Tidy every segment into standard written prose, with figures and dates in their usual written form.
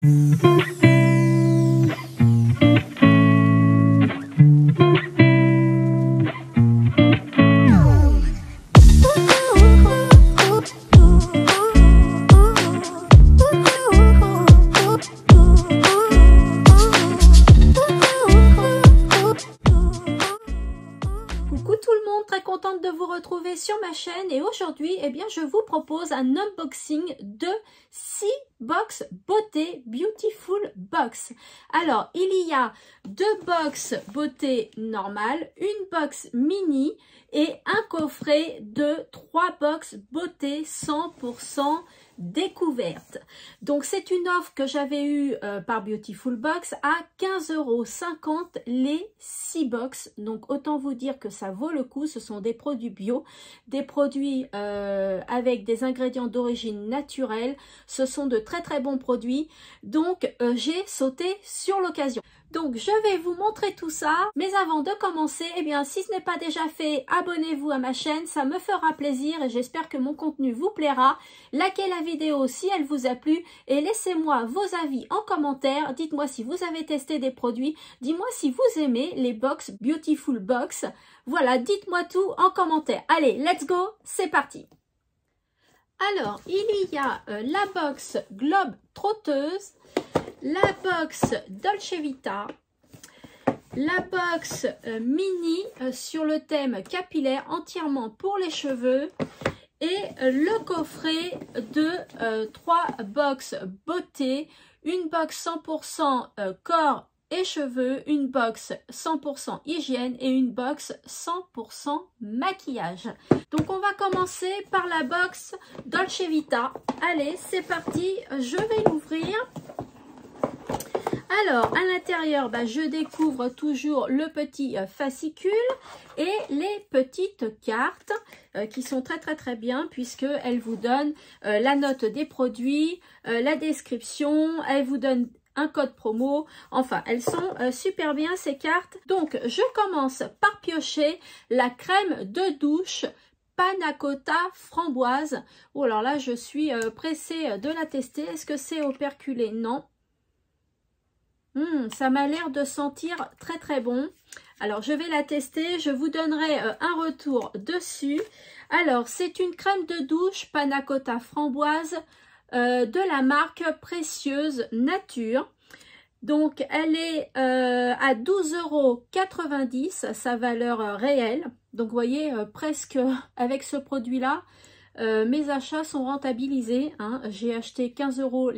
Très contente de vous retrouver sur ma chaîne et aujourd'hui je vous propose un unboxing de 6 box beauté Beautiful Box. Alors il y a 2 box beauté normale, une box mini et un coffret de 3 box beauté 100% découverte. Donc c'est une offre que j'avais eue par Beautiful Box à 15,50 € les 6 box. Donc autant vous dire que ça vaut le coup. Ce sont des produits bio, des produits avec des ingrédients d'origine naturelle. Ce sont de très bons produits. Donc j'ai sauté sur l'occasion. Donc je vais vous montrer tout ça, mais avant de commencer, si ce n'est pas déjà fait, abonnez-vous à ma chaîne, ça me fera plaisir et j'espère que mon contenu vous plaira. Likez la vidéo si elle vous a plu et laissez-moi vos avis en commentaire. Dites-moi si vous avez testé des produits, dites-moi si vous aimez les box Beautiful Box. Voilà, dites-moi tout en commentaire. Allez, let's go, c'est parti. Alors, il y a la box Globe Trotteuse, la box Dolce Vita, la box mini sur le thème capillaire entièrement pour les cheveux et le coffret de 3 box beauté, une box 100% corps et cheveux, une box 100% hygiène et une box 100% maquillage. Donc on va commencer par la box Dolce Vita. Allez, c'est parti, je vais l'ouvrir. Alors, à l'intérieur, je découvre toujours le petit fascicule et les petites cartes qui sont très bien puisqu'elles vous donnent la note des produits, la description, elles vous donnent un code promo. Enfin, elles sont super bien ces cartes. Donc, je commence par piocher la crème de douche Panna Cotta framboise. Oh, alors là, je suis pressée de la tester. Est-ce que c'est operculé? Non. Ça m'a l'air de sentir très bon. Alors je vais la tester, je vous donnerai un retour dessus. Alors c'est une crème de douche Panna Cotta framboise de la marque Précieuse Nature. Donc elle est à 12,90 € sa valeur réelle. Donc vous voyez presque avec ce produit là. Mes achats sont rentabilisés, hein. J'ai acheté 15,50 €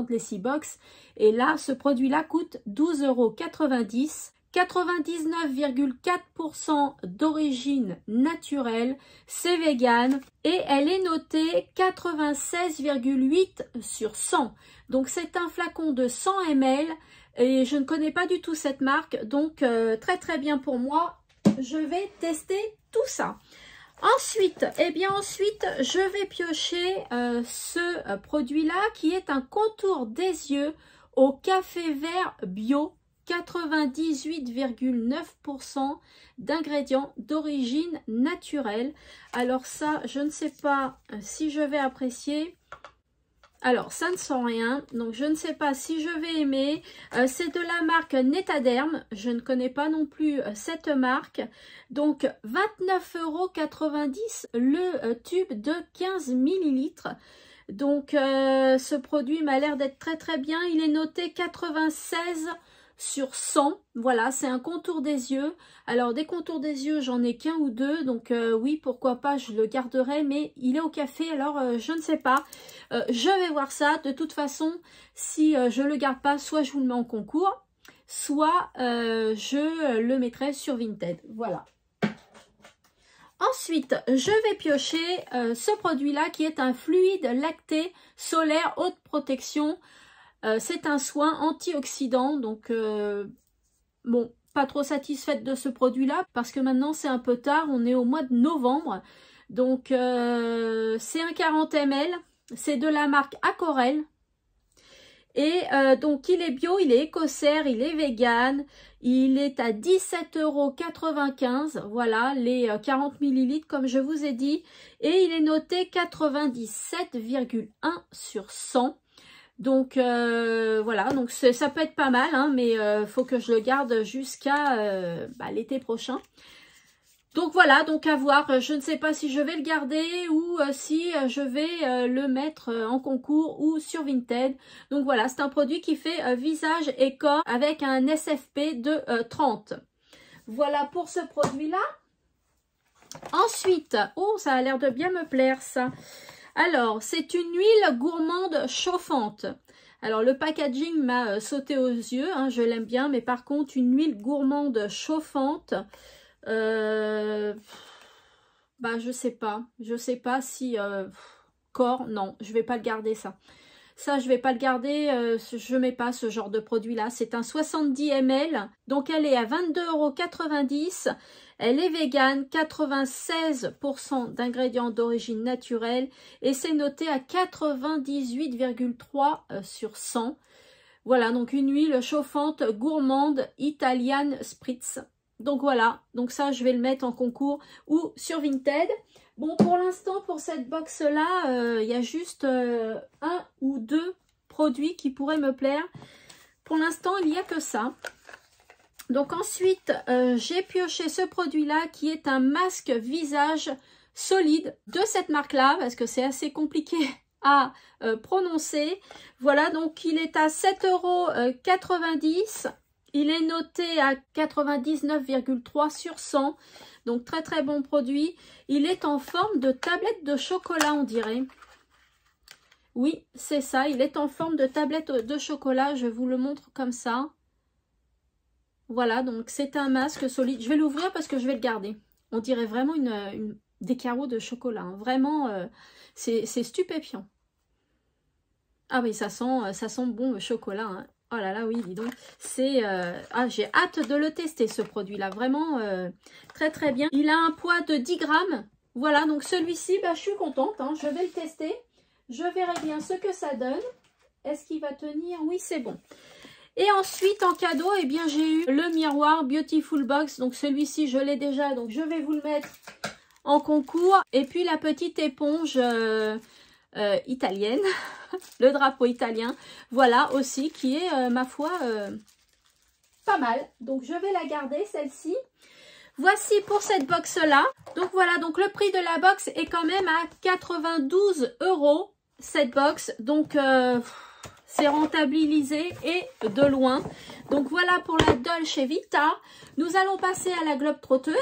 les 6 box et là ce produit là coûte 12,90 €, 99,4% d'origine naturelle, c'est vegan et elle est notée 96,8 sur 100. Donc c'est un flacon de 100 ml et je ne connais pas du tout cette marque, donc très bien pour moi. Je vais tester tout ça. Ensuite, je vais piocher ce produit-là qui est un contour des yeux au café vert bio, 98,9% d'ingrédients d'origine naturelle. Alors ça, je ne sais pas si je vais apprécier. Alors, ça ne sent rien, donc je ne sais pas si je vais aimer. C'est de la marque Netaderm, je ne connais pas non plus cette marque. Donc, 29,90 € le tube de 15 ml. Donc, ce produit m'a l'air d'être très bien. Il est noté 96 sur 100. Voilà, c'est un contour des yeux. Alors des contours des yeux, j'en ai qu'un ou deux, donc oui, pourquoi pas, je le garderai, mais il est au café, alors je ne sais pas. Je vais voir ça. De toute façon, si je le garde pas, soit je vous le mets en concours, soit je le mettrai sur Vinted. Voilà. Ensuite, je vais piocher ce produit-là qui est un fluide lacté solaire haute protection. C'est un soin antioxydant, donc bon, pas trop satisfaite de ce produit-là parce que maintenant c'est un peu tard, on est au mois de novembre. Donc c'est un 40 ml, c'est de la marque Aquarelle. Et donc il est bio, il est écossaire, il est vegan, il est à 17,95 €, voilà, les 40 ml comme je vous ai dit. Et il est noté 97,1 sur 100. Donc voilà, donc ça peut être pas mal, hein, mais faut que je le garde jusqu'à l'été prochain. Donc voilà, donc à voir, je ne sais pas si je vais le garder ou si je vais le mettre en concours ou sur Vinted. Donc voilà, c'est un produit qui fait visage et corps avec un SFP de 30. Voilà pour ce produit-là. Ensuite, oh ça a l'air de bien me plaire ça. Alors, c'est une huile gourmande chauffante. Alors, le packaging m'a sauté aux yeux, hein, je l'aime bien, mais par contre, une huile gourmande chauffante... je sais pas si corps, non, je vais pas le garder ça. Ça, je vais pas le garder, je mets pas ce genre de produit là. C'est un 70 ml, donc elle est à 22,90 €. Elle est végane, 96% d'ingrédients d'origine naturelle et c'est noté à 98,3 sur 100. Voilà, donc une huile chauffante gourmande Italian Spritz. Donc voilà, donc ça je vais le mettre en concours ou sur Vinted. Bon, pour l'instant, pour cette box-là, il y a juste un ou deux produits qui pourraient me plaire. Pour l'instant, il n'y a que ça. Donc ensuite, j'ai pioché ce produit-là qui est un masque visage solide de cette marque-là parce que c'est assez compliqué à prononcer. Voilà, donc il est à 7,90 €. Il est noté à 99,3 sur 100. Donc très très bon produit. Il est en forme de tablette de chocolat, on dirait. Oui, c'est ça. Il est en forme de tablette de chocolat. Je vous le montre comme ça. Voilà, donc c'est un masque solide. Je vais l'ouvrir parce que je vais le garder. On dirait vraiment des carreaux de chocolat. Hein. Vraiment, c'est stupéfiant. Ah oui, ça sent bon le chocolat. Hein. Oh là là, oui, dis donc. C'est j'ai hâte de le tester, ce produit-là. Vraiment très très bien. Il a un poids de 10 grammes. Voilà, donc celui-ci, je suis contente. Hein. Je vais le tester. Je verrai bien ce que ça donne. Est-ce qu'il va tenir? Oui, c'est bon. Et ensuite, en cadeau, eh bien, j'ai eu le miroir Beautiful Box. Donc celui-ci, je l'ai déjà. Donc je vais vous le mettre en concours. Et puis la petite éponge... italienne, le drapeau italien, voilà aussi qui est ma foi pas mal, donc je vais la garder celle-ci. Voici pour cette box là, donc voilà, donc le prix de la box est quand même à 92 € cette box, donc c'est rentabilisé et de loin. Donc voilà pour la Dolce Vita. Nous allons passer à la globe trotteuse.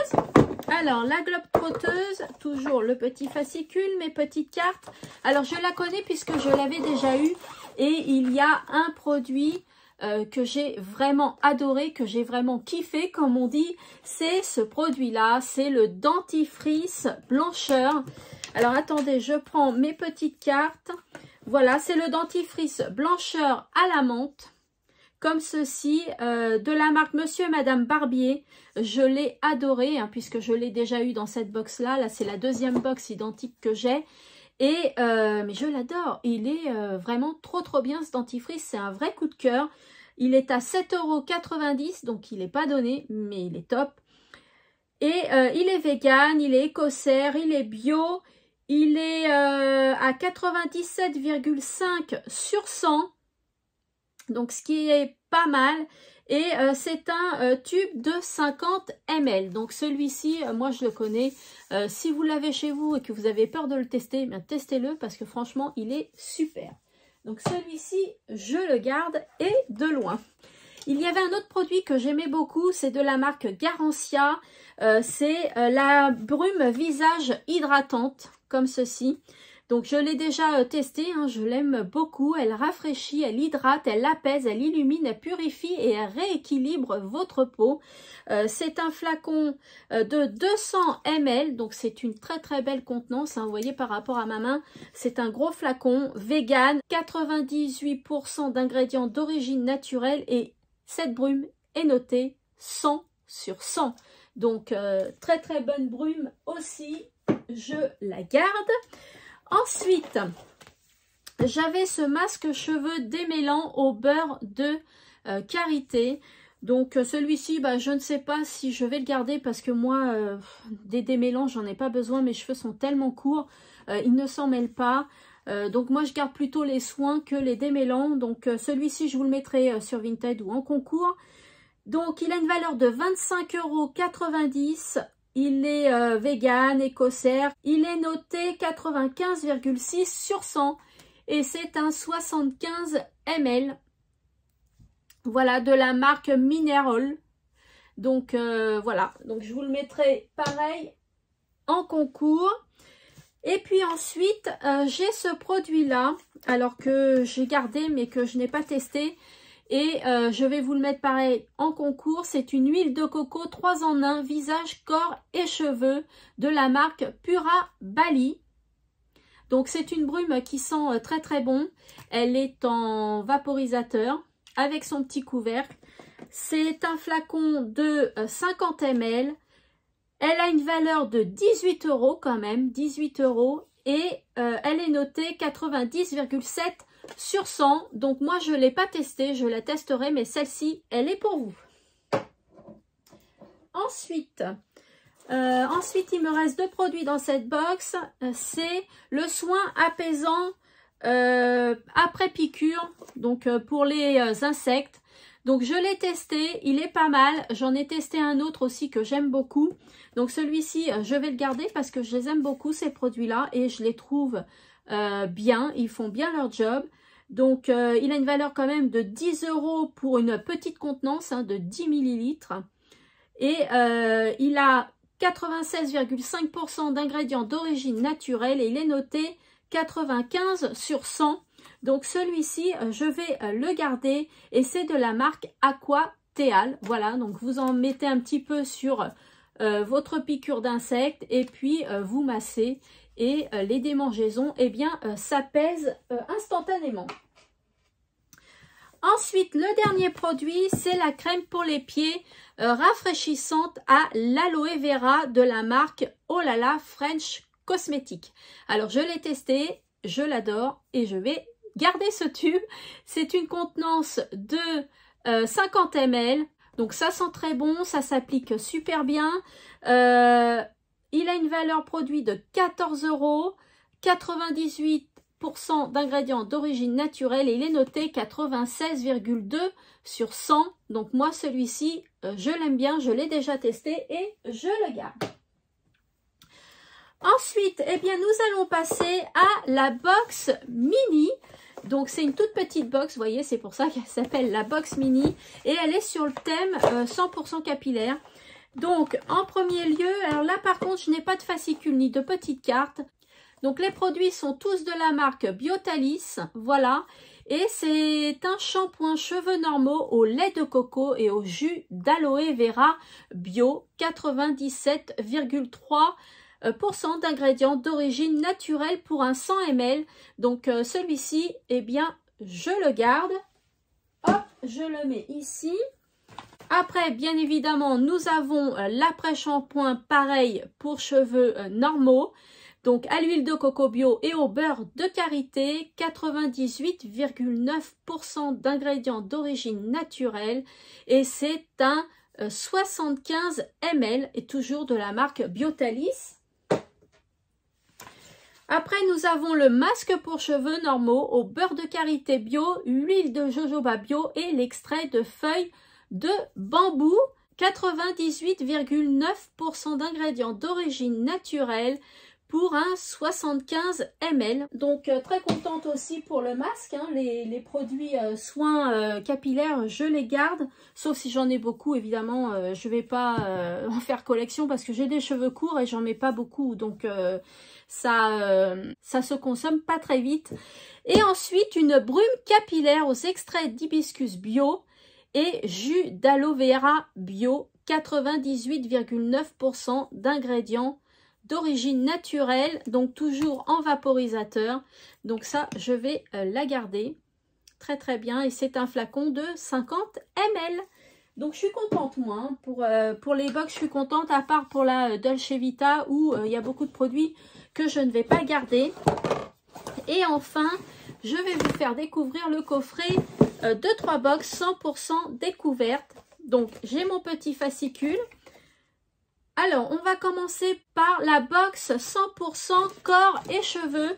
Alors, la globe trotteuse, toujours le petit fascicule, mes petites cartes. Alors, je la connais puisque je l'avais déjà eu. Et il y a un produit que j'ai vraiment adoré, que j'ai vraiment kiffé, comme on dit. C'est ce produit-là, c'est le dentifrice blancheur. Alors, attendez, je prends mes petites cartes. Voilà, c'est le dentifrice blancheur à la menthe. Comme ceci, de la marque Monsieur et Madame Barbier. Je l'ai adoré, hein, puisque je l'ai déjà eu dans cette box-là. Là, c'est la deuxième box identique que j'ai. Et mais je l'adore. Il est vraiment trop bien, ce dentifrice. C'est un vrai coup de cœur. Il est à 7,90 €, donc il n'est pas donné, mais il est top. Et il est vegan, il est écossaire, il est bio. Il est à 97,5 sur 100. Donc, ce qui est pas mal. Et c'est un tube de 50 ml. Donc, celui-ci, moi, je le connais. Si vous l'avez chez vous et que vous avez peur de le tester, bien testez-le parce que franchement, il est super. Donc, celui-ci, je le garde et de loin. Il y avait un autre produit que j'aimais beaucoup. C'est de la marque Garancia. C'est la brume visage hydratante, comme ceci. Donc, je l'ai déjà testé, hein, je l'aime beaucoup. Elle rafraîchit, elle hydrate, elle apaise, elle illumine, elle purifie et elle rééquilibre votre peau. C'est un flacon de 200 ml, donc c'est une très belle contenance. Hein, vous voyez par rapport à ma main, c'est un gros flacon vegan, 98% d'ingrédients d'origine naturelle et cette brume est notée 100 sur 100. Donc, très bonne brume aussi, je la garde. Ensuite, j'avais ce masque cheveux démêlant au beurre de karité. Donc celui-ci, je ne sais pas si je vais le garder parce que moi, des démêlants, j'en ai pas besoin. Mes cheveux sont tellement courts, ils ne s'en mêlent pas. Donc moi je garde plutôt les soins que les démêlants. Donc celui-ci je vous le mettrai sur Vinted ou en concours. Donc il a une valeur de 25,90 €. Il est vegan, écossaire. Il est noté 95,6 sur 100 et c'est un 75 ml. Voilà, de la marque Mineral. Donc voilà, donc je vous le mettrai pareil en concours. Et puis ensuite, j'ai ce produit-là, alors que j'ai gardé mais que je n'ai pas testé. Et je vais vous le mettre pareil en concours. C'est une huile de coco 3 en 1, visage, corps et cheveux de la marque Pura Bali. Donc c'est une brume qui sent très très bon. Elle est en vaporisateur avec son petit couvercle. C'est un flacon de 50 ml. Elle a une valeur de 18 € quand même, 18 € et elle est notée 90,7 sur 100. Donc moi je ne l'ai pas testée, je la testerai, mais celle-ci, elle est pour vous. Ensuite, il me reste 2 produits dans cette box. C'est le soin apaisant après piqûre, donc pour les insectes. Donc je l'ai testé, il est pas mal. J'en ai testé un autre aussi que j'aime beaucoup. Donc celui-ci, je vais le garder parce que je les aime beaucoup ces produits-là et je les trouve bien. Ils font bien leur job. Donc il a une valeur quand même de 10 € pour une petite contenance de 10 ml. Et il a 96,5% d'ingrédients d'origine naturelle et il est noté 95 sur 100. Donc celui-ci, je vais le garder et c'est de la marque Aqua Teal. Voilà, donc vous en mettez un petit peu sur votre piqûre d'insectes et puis vous massez et les démangeaisons, eh bien ça pèse instantanément. Ensuite, le dernier produit, c'est la crème pour les pieds rafraîchissante à l'aloe vera de la marque Olala French Cosmetics. Alors je l'ai testé, je l'adore et je vais garder ce tube. C'est une contenance de 50 ml. Donc ça sent très bon, ça s'applique super bien. Il a une valeur produit de 14 €, 98% d'ingrédients d'origine naturelle et il est noté 96,2 sur 100. Donc moi celui-ci, je l'aime bien, je l'ai déjà testé et je le garde. Ensuite, eh bien, nous allons passer à la box mini. Donc, c'est une toute petite box, vous voyez, c'est pour ça qu'elle s'appelle la box mini. Et elle est sur le thème 100% capillaire. Donc, en premier lieu, alors là, par contre, je n'ai pas de fascicule ni de petites cartes. Donc, les produits sont tous de la marque Biotalis, voilà. Et c'est un shampoing cheveux normaux au lait de coco et au jus d'aloe vera bio, 97,3% d'ingrédients d'origine naturelle pour un 100 ml. Donc celui-ci, eh bien, je le garde. Hop, je le mets ici. Après, bien évidemment, nous avons l'après-shampoing pareil pour cheveux normaux. Donc à l'huile de coco bio et au beurre de karité, 98,9% d'ingrédients d'origine naturelle. Et c'est un 75 ml et toujours de la marque Biotalis. Après, nous avons le masque pour cheveux normaux au beurre de karité bio, l'huile de jojoba bio et l'extrait de feuilles de bambou. 98,9% d'ingrédients d'origine naturelle pour un 75 ml. Donc, très contente aussi pour le masque. Hein. Les produits soins capillaires, je les garde. Sauf si j'en ai beaucoup, évidemment, je ne vais pas en faire collection parce que j'ai des cheveux courts et j'en mets pas beaucoup. Donc, ça se consomme pas très vite. Et ensuite, une brume capillaire aux extraits d'hibiscus bio et jus d'aloe vera bio, 98,9% d'ingrédients d'origine naturelle, donc toujours en vaporisateur. Donc ça, je vais la garder. Très très bien. Et c'est un flacon de 50 ml. Donc je suis contente moi. Hein. Pour les box, je suis contente, à part pour la Dolce Vita où il y a beaucoup de produits que je ne vais pas garder. Et enfin, je vais vous faire découvrir le coffret de 3 box 100% découverte. Donc j'ai mon petit fascicule. Alors, on va commencer par la box 100% corps et cheveux.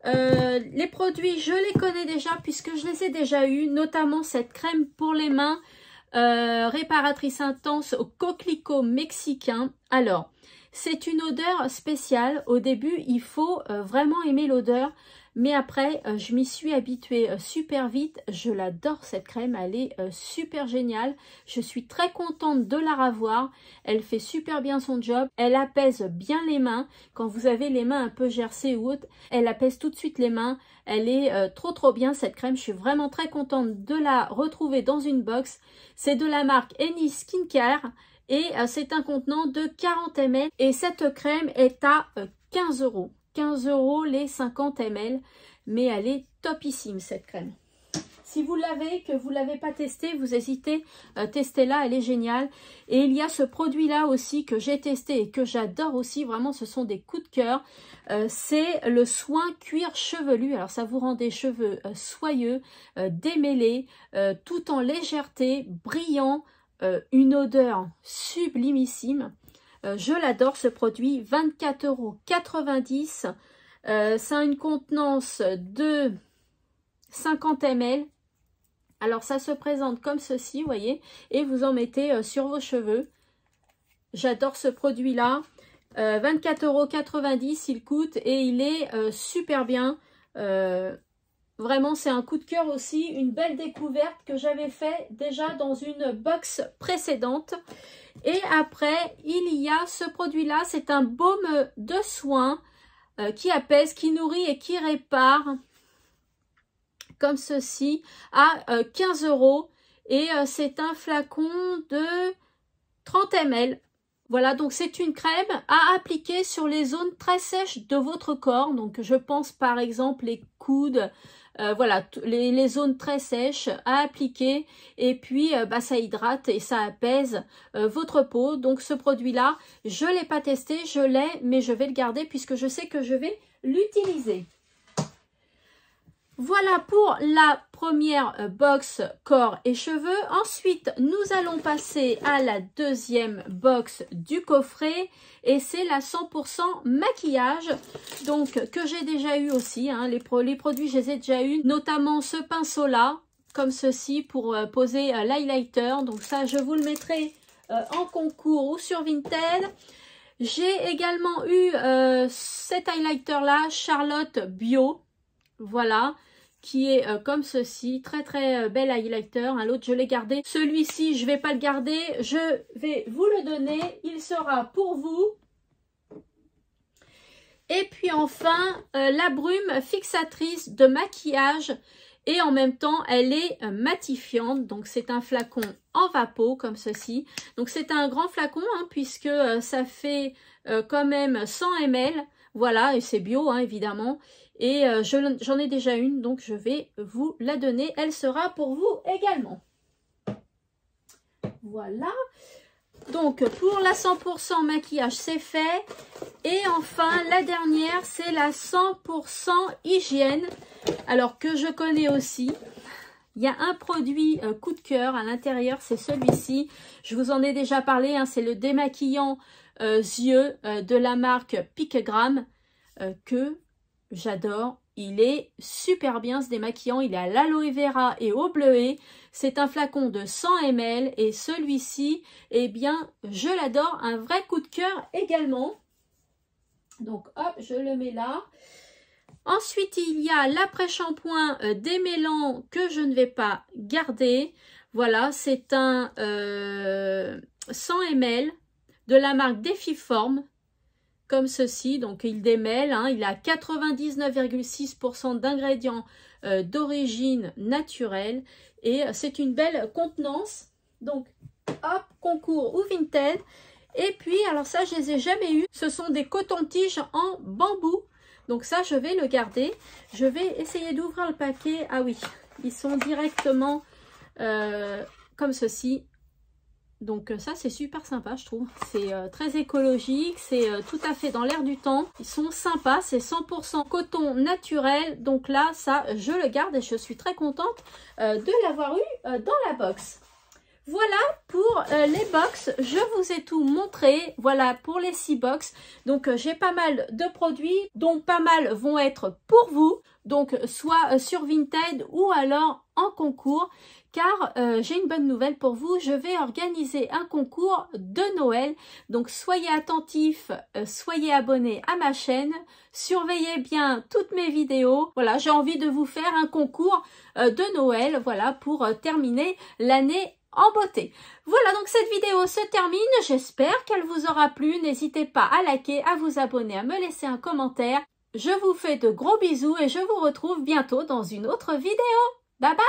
Les produits, je les connais déjà puisque je les ai déjà eus, notamment cette crème pour les mains réparatrice intense au coquelicot mexicain. Alors, c'est une odeur spéciale. Au début, il faut vraiment aimer l'odeur. Mais après, je m'y suis habituée super vite. Je l'adore cette crème, elle est super géniale. Je suis très contente de la revoir. Elle fait super bien son job. Elle apaise bien les mains. Quand vous avez les mains un peu gercées ou autres, elle apaise tout de suite les mains. Elle est trop bien cette crème. Je suis vraiment très contente de la retrouver dans une box. C'est de la marque Any Skincare. Et c'est un contenant de 40 ml. Et cette crème est à 15 €. 15 € les 50 ml, mais elle est topissime cette crème. Si vous l'avez, que vous ne l'avez pas testé, vous hésitez, testez-la, elle est géniale. Et il y a ce produit-là aussi que j'ai testé et que j'adore aussi, vraiment ce sont des coups de cœur. C'est le soin cuir chevelu. Alors ça vous rend des cheveux soyeux, démêlés, tout en légèreté, brillant, une odeur sublimissime. Je l'adore ce produit, 24,90 €. Ça a une contenance de 50 ml. Alors ça se présente comme ceci, vous voyez, et vous en mettez sur vos cheveux. J'adore ce produit-là. 24,90 € il coûte et il est super bien. Vraiment, c'est un coup de cœur aussi, une belle découverte que j'avais fait déjà dans une box précédente. Et après, il y a ce produit-là, c'est un baume de soin qui apaise, qui nourrit et qui répare, comme ceci, à 15 €. Et c'est un flacon de 30 ml. Voilà, donc c'est une crème à appliquer sur les zones très sèches de votre corps. Donc je pense par exemple les coudes, voilà, les zones très sèches à appliquer. Et puis ça hydrate et ça apaise votre peau. Donc ce produit-là, je ne l'ai pas testé, je l'ai, mais je vais le garder puisque je sais que je vais l'utiliser. Voilà pour la première box corps et cheveux. Ensuite, nous allons passer à la deuxième box du coffret et c'est la 100% maquillage, donc que j'ai déjà eu aussi. Hein, les produits, je les ai déjà eu, notamment ce pinceau-là, comme ceci pour poser l'highlighter. Donc ça, je vous le mettrai en concours ou sur Vinted. J'ai également eu cet highlighter-là, Charlotte Bio. Voilà, qui est comme ceci, très bel highlighter. Hein, l'autre je l'ai gardé, celui-ci je vais pas le garder, je vais vous le donner, il sera pour vous. Et puis enfin la brume fixatrice de maquillage et en même temps elle est matifiante, donc c'est un flacon en vapeau comme ceci. Donc c'est un grand flacon hein, puisque ça fait quand même 100 ml. Voilà, et c'est bio hein, évidemment. Et j'en ai déjà une, donc je vais vous la donner. Elle sera pour vous également. Voilà. Donc pour la 100% maquillage, c'est fait. Et enfin, la dernière, c'est la 100% hygiène. Alors que je connais aussi. Il y a un produit coup de cœur à l'intérieur, c'est celui-ci. Je vous en ai déjà parlé, hein, c'est le démaquillant yeux de la marque Piquegram que j'adore. Il est super bien ce démaquillant, il est à l'aloe vera et au bleuet. C'est un flacon de 100 ml et celui-ci, eh bien, je l'adore. Un vrai coup de cœur également. Donc hop, je le mets là. Ensuite, il y a l'après-shampoing démêlant que je ne vais pas garder. Voilà, c'est un 100 ml de la marque Défiforme. Comme ceci, donc il démêle, hein, il a 99,6% d'ingrédients d'origine naturelle et c'est une belle contenance. Donc hop, concours ou Vinted. Et puis alors ça je les ai jamais eu, ce sont des cotons-tiges en bambou. Donc ça je vais le garder. Je vais essayer d'ouvrir le paquet. Ah oui, ils sont directement comme ceci. Donc ça c'est super sympa je trouve, c'est très écologique, c'est tout à fait dans l'air du temps. Ils sont sympas, c'est 100% coton naturel, donc là ça je le garde et je suis très contente de l'avoir eu dans la box. Voilà pour les box, je vous ai tout montré, voilà pour les 6 box. Donc j'ai pas mal de produits, dont pas mal vont être pour vous, donc soit sur Vinted ou alors en concours. Car j'ai une bonne nouvelle pour vous, je vais organiser un concours de Noël. Donc soyez attentifs, soyez abonnés à ma chaîne, surveillez bien toutes mes vidéos. Voilà, j'ai envie de vous faire un concours de Noël, voilà, pour terminer l'année en beauté. Voilà, donc cette vidéo se termine, j'espère qu'elle vous aura plu. N'hésitez pas à liker, à vous abonner, à me laisser un commentaire. Je vous fais de gros bisous et je vous retrouve bientôt dans une autre vidéo. Bye bye!